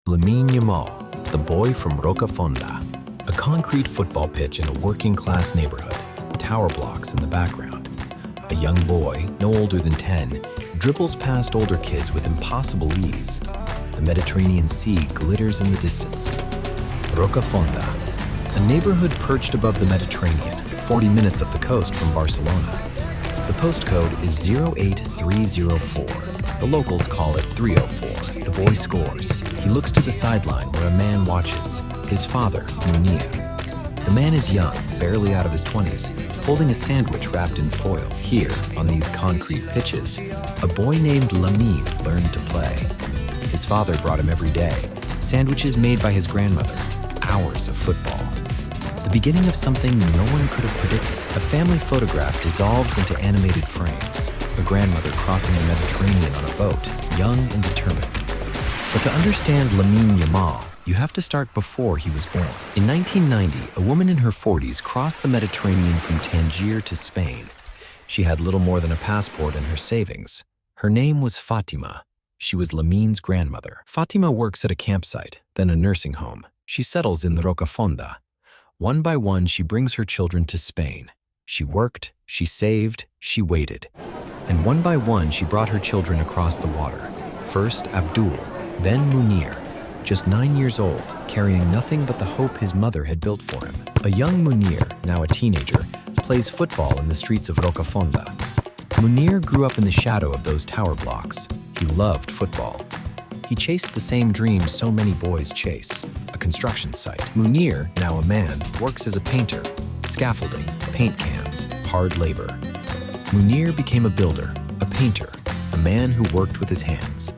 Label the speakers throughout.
Speaker 1: Lamine Yamal, the boy from Rocafonda, a concrete football pitch in a working-class neighborhood, tower blocks in the background. A young boy, no older than 10, dribbles past older kids with impossible ease. The Mediterranean Sea glitters in the distance. Rocafonda, a neighborhood perched above the Mediterranean, 40 minutes up the coast from Barcelona. The postcode is 08304. The locals call it 304. The boy scores. He looks to the sideline where a man watches, his father, Mounir. The man is young, barely out of his 20s, holding a sandwich wrapped in foil. Here, on these concrete pitches, a boy named Lamine learned to play. His father brought him every day, sandwiches made by his grandmother, hours of football. The beginning of something no one could have predicted. A family photograph dissolves into animated frames. A grandmother crossing the Mediterranean on a boat, young and determined. But to understand Lamine Yamal, you have to start before he was born. In 1990, a woman in her 40s crossed the Mediterranean from Tangier to Spain. She had little more than a passport and her savings. Her name was Fatima. She was Lamine's grandmother. Fatima works at a campsite, then a nursing home. She settles in the Rocafonda. One by one, she brings her children to Spain. She worked, she saved, she waited. And one by one, she brought her children across the water. First Abdul, then Mounir, just 9 years old, carrying nothing but the hope his mother had built for him. A young Mounir, now a teenager, plays football in the streets of Rocafonda. Mounir grew up in the shadow of those tower blocks. He loved football. He chased the same dreams so many boys chase, a construction site. Mounir, now a man, works as a painter, scaffolding, paint cans, hard labor. Mounir became a builder, a painter, a man who worked with his hands.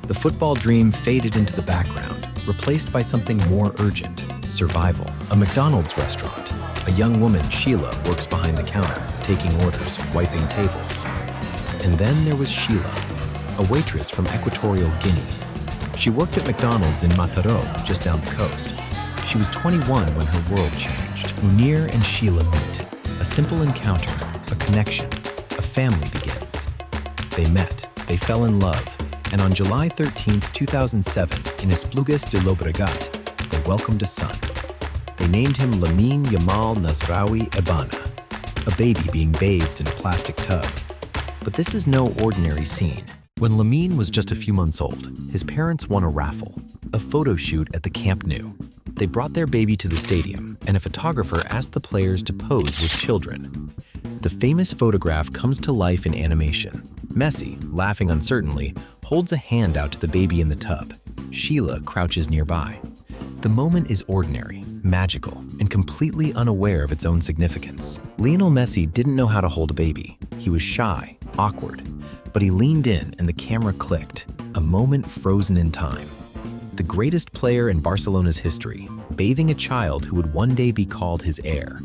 Speaker 1: The football dream faded into the background, replaced by something more urgent, survival. A McDonald's restaurant. A young woman, Sheila, works behind the counter, taking orders, wiping tables. And then there was Sheila, a waitress from Equatorial Guinea. She worked at McDonald's in Mataró, just down the coast. She was 21 when her world changed. Mounir and Sheila meet. A simple encounter, a connection, a family begins. They met, they fell in love, and on July 13, 2007, in Esplugues de Llobregat, they welcomed a son. They named him Lamine Yamal Nasraoui Ebana, a baby being bathed in a plastic tub. But this is no ordinary scene. When Lamine was just a few months old, his parents won a raffle, a photo shoot at the Camp Nou. They brought their baby to the stadium, and a photographer asked the players to pose with children. The famous photograph comes to life in animation. Messi, laughing uncertainly, holds a hand out to the baby in the tub. Sheila crouches nearby. The moment is ordinary, magical, and completely unaware of its own significance. Lionel Messi didn't know how to hold a baby. He was shy, awkward, but he leaned in and the camera clicked, a moment frozen in time. The greatest player in Barcelona's history, bathing a child who would one day be called his heir.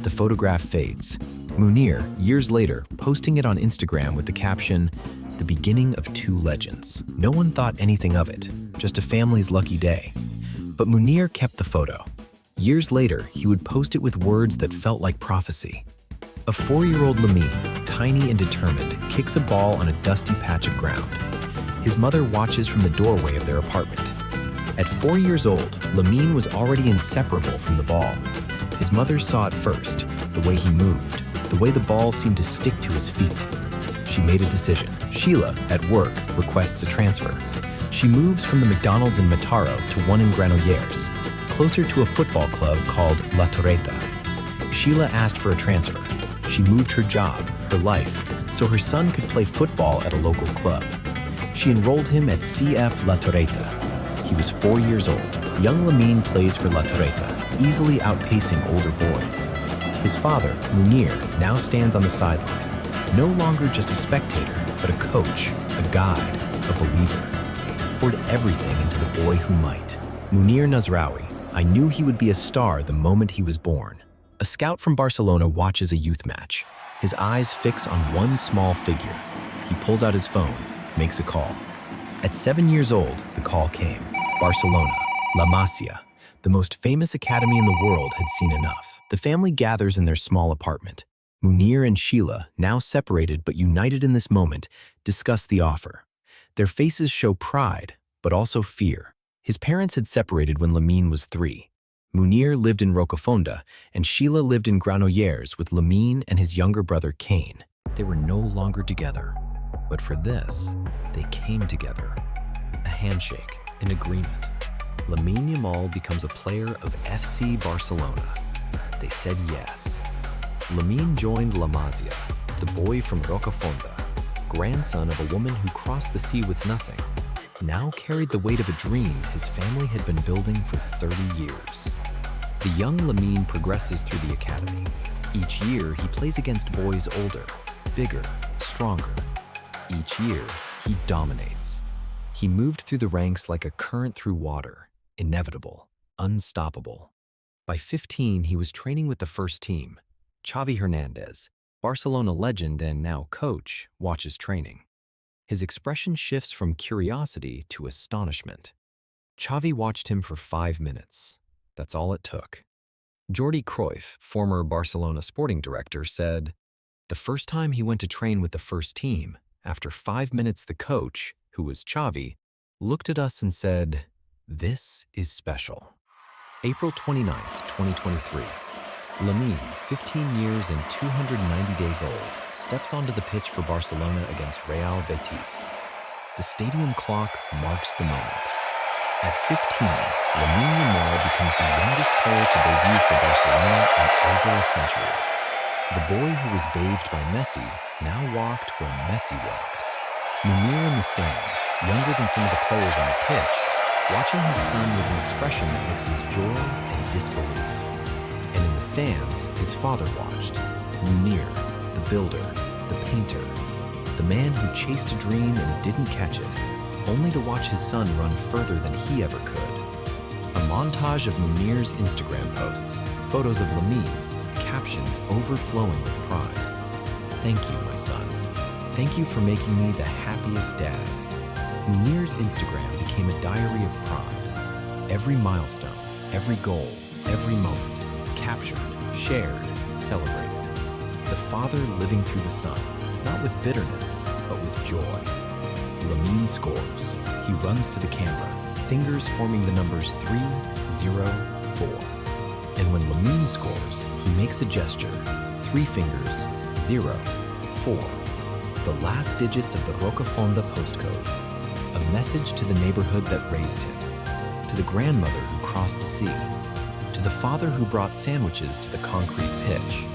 Speaker 1: The photograph fades. Mounir, years later, posting it on Instagram with the caption, "The beginning of two legends." No one thought anything of it, just a family's lucky day. But Mounir kept the photo. Years later, he would post it with words that felt like prophecy. A 4-year-old Lamine, tiny and determined, kicks a ball on a dusty patch of ground. His mother watches from the doorway of their apartment. At 4 years old, Lamine was already inseparable from the ball. His mother saw it first, the way he moved, the way the ball seemed to stick to his feet. She made a decision. Sheila, at work, requests a transfer. She moves from the McDonald's in Mataró to one in Granollers, closer to a football club called La Torreta. Sheila asked for a transfer. She moved her job, her life, so her son could play football at a local club. She enrolled him at CF La Torreta. He was 4 years old. Young Lamine plays for La Torreta, easily outpacing older boys. His father, Mounir, now stands on the sideline, no longer just a spectator, but a coach, a guide, a believer. Poured everything into the boy who might. Mounir Nasraoui, I knew he would be a star the moment he was born. A scout from Barcelona watches a youth match. His eyes fix on one small figure. He pulls out his phone, makes a call. At 7 years old, the call came. Barcelona, La Masia, the most famous academy in the world, had seen enough. The family gathers in their small apartment. Mounir and Sheila, now separated but united in this moment, discuss the offer. Their faces show pride, but also fear. His parents had separated when Lamine was 3. Mounir lived in Rocafonda, and Sheila lived in Granollers with Lamine and his younger brother Cain. They were no longer together, but for this, they came together. A handshake, an agreement. Lamine Yamal becomes a player of FC Barcelona. They said yes. Lamine joined Masia, the boy from Rocafonda, grandson of a woman who crossed the sea with nothing, now carried the weight of a dream his family had been building for 30 years. The young Lamine progresses through the academy. Each year, he plays against boys older, bigger, stronger. Each year, he dominates. He moved through the ranks like a current through water, inevitable, unstoppable. By 15, he was training with the first team. Xavi Hernandez, Barcelona legend and now coach, watches training. His expression shifts from curiosity to astonishment. Xavi watched him for 5 minutes. That's all it took. Jordi Cruyff, former Barcelona sporting director, said, "The first time he went to train with the first team, after 5 minutes the coach, who was Xavi, looked at us and said, 'This is special.'" April 29th, 2023. Lamine, 15 years and 290 days old, steps onto the pitch for Barcelona against Real Betis. The stadium clock marks the moment. At 15, Lamine Yamal becomes the youngest player to debut for Barcelona in over a century. The boy who was bathed by Messi now walked where Messi walked. Mounir in the stands, younger than some of the players on the pitch, watching his son with an expression that mixes joy and disbelief. And in the stands, his father watched. Mounir, the builder, the painter, the man who chased a dream and didn't catch it, only to watch his son run further than he ever could. A montage of Mounir's Instagram posts, photos of Lamine, captions overflowing with pride. "Thank you, my son. Thank you for making me the happiest dad." Mounir's Instagram became a diary of pride. Every milestone, every goal, every moment, captured, shared, celebrated. The father living through the son, not with bitterness, but with joy. Lamine scores. He runs to the camera, fingers forming the numbers 3, 0, 4. And when Lamine scores, he makes a gesture, 3 fingers, 0, 4. The last digits of the Rocafonda postcode. A message to the neighborhood that raised him, to the grandmother who crossed the sea, to the father who brought sandwiches to the concrete pitch,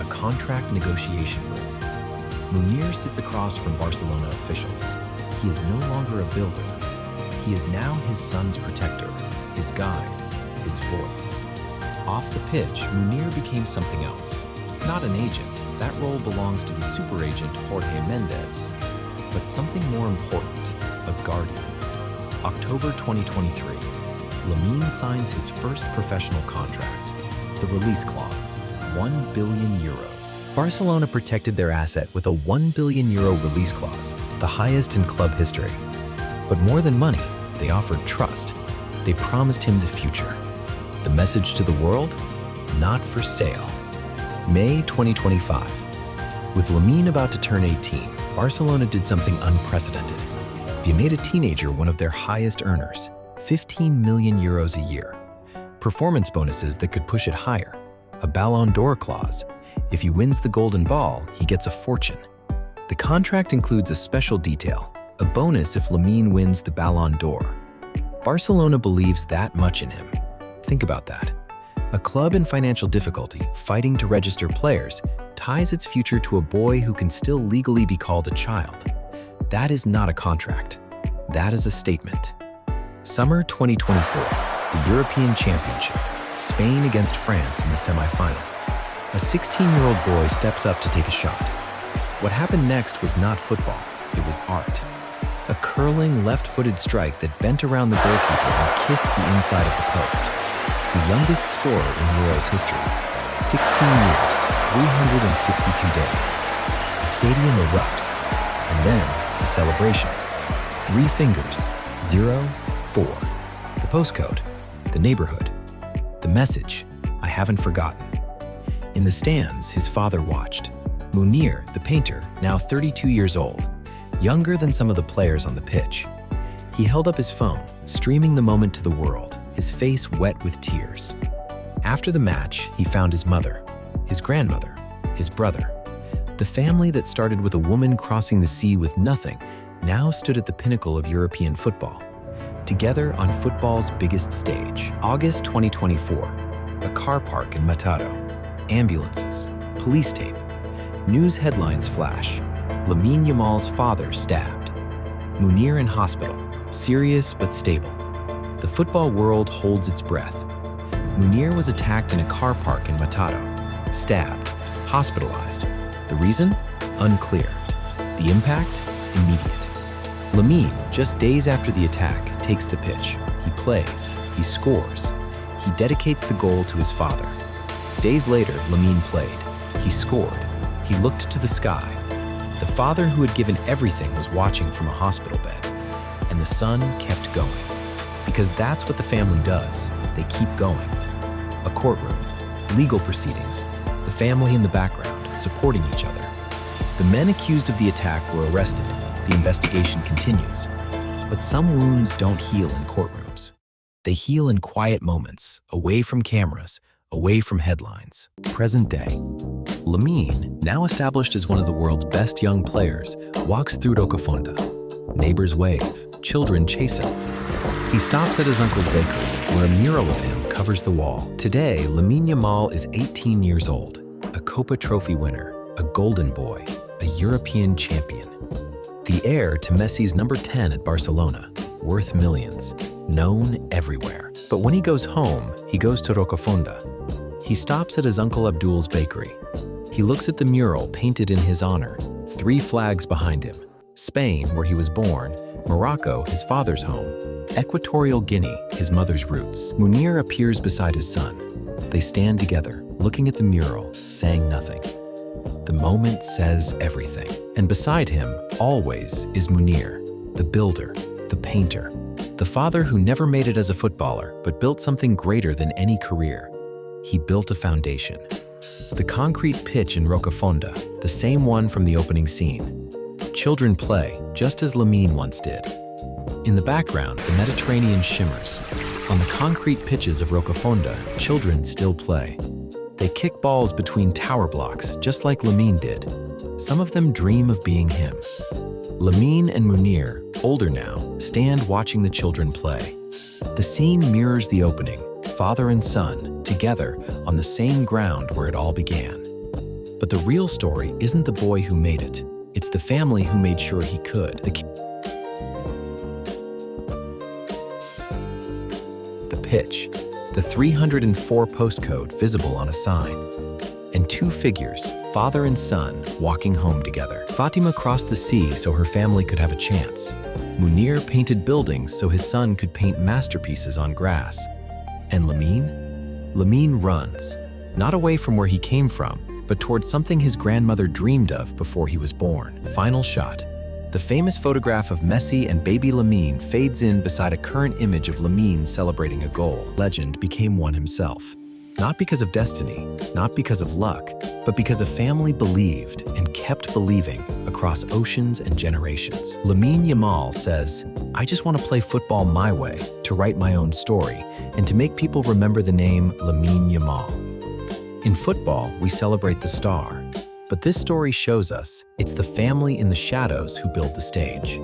Speaker 1: a contract negotiation room. Mounir sits across from Barcelona officials. He is no longer a builder. He is now his son's protector, his guide, his voice. Off the pitch, Mounir became something else. Not an agent, that role belongs to the super agent Jorge Mendes, but something more important, a guardian. October 2023. Lamine signs his first professional contract. The release clause, €1 billion. Barcelona protected their asset with a €1 billion release clause, the highest in club history. But more than money, they offered trust. They promised him the future. The message to the world? Not for sale. May 2025. With Lamine about to turn 18, Barcelona did something unprecedented. They made a teenager one of their highest earners, €15 million a year. Performance bonuses that could push it higher. A Ballon d'Or clause. If he wins the Golden Ball, he gets a fortune. The contract includes a special detail, a bonus if Lamine wins the Ballon d'Or. Barcelona believes that much in him. Think about that. A club in financial difficulty, fighting to register players, ties its future to a boy who can still legally be called a child. That is not a contract. That is a statement. Summer 2024, the European Championship, Spain against France in the semifinal. A 16-year-old boy steps up to take a shot. What happened next was not football, it was art. A curling left-footed strike that bent around the goalkeeper and kissed the inside of the post. The youngest scorer in Euros history. 16 years, 362 days. The stadium erupts, and then a celebration. 3 fingers, 0, 4. The postcode, the neighborhood. The message, I haven't forgotten. In the stands, his father watched. Mounir, the painter, now 32 years old, younger than some of the players on the pitch. He held up his phone, streaming the moment to the world, his face wet with tears. After the match, he found his mother, his grandmother, his brother. The family that started with a woman crossing the sea with nothing now stood at the pinnacle of European football, together on football's biggest stage. August 2024, a car park in Mataro, ambulances, police tape, news headlines flash. Lamine Yamal's father stabbed. Mounir in hospital, serious but stable. The football world holds its breath. Mounir was attacked in a car park in Mataro, stabbed, hospitalized. The reason? Unclear. The impact? Immediate. Lamine, just days after the attack, takes the pitch. He plays, he scores. He dedicates the goal to his father. Days later, Lamine played. He scored. He looked to the sky. The father who had given everything was watching from a hospital bed. And the son kept going. Because that's what the family does. They keep going. A courtroom, legal proceedings, the family in the background, supporting each other. The men accused of the attack were arrested. The investigation continues. But some wounds don't heal in courtrooms. They heal in quiet moments, away from cameras, away from headlines. Present day. Lamine, now established as one of the world's best young players, walks through Rocafonda. Neighbors wave, children chase him. He stops at his uncle's bakery, where a mural of him covers the wall. Today, Lamine Yamal is 18 years old, a Copa Trophy winner, a golden boy, a European champion. The heir to Messi's number 10 at Barcelona, worth millions, known everywhere. But when he goes home, he goes to Rocafonda. He stops at his Uncle Abdul's bakery. He looks at the mural painted in his honor, 3 flags behind him. Spain, where he was born, Morocco, his father's home, Equatorial Guinea, his mother's roots. Mounir appears beside his son. They stand together, looking at the mural, saying nothing. The moment says everything. And beside him, always, is Mounir, the builder, the painter, the father who never made it as a footballer, but built something greater than any career. He built a foundation. The concrete pitch in Rocafonda, the same one from the opening scene. Children play, just as Lamine once did. In the background, the Mediterranean shimmers. On the concrete pitches of Rocafonda, children still play. They kick balls between tower blocks, just like Lamine did. Some of them dream of being him. Lamine and Mounir, older now, stand watching the children play. The scene mirrors the opening, father and son, together on the same ground where it all began. But the real story isn't the boy who made it. It's the family who made sure he could. The pitch, the 304 postcode visible on a sign, and 2 figures, father and son, walking home together. Fatima crossed the sea so her family could have a chance. Mounir painted buildings so his son could paint masterpieces on grass. And Lamine? Lamine runs, not away from where he came from, but towards something his grandmother dreamed of before he was born. Final shot. The famous photograph of Messi and baby Lamine fades in beside a current image of Lamine celebrating a goal. Legend became one himself. Not because of destiny, not because of luck, but because a family believed and kept believing across oceans and generations. Lamine Yamal says, "I just want to play football my way, to write my own story, and to make people remember the name Lamine Yamal." In football, we celebrate the star, but this story shows us it's the family in the shadows who build the stage.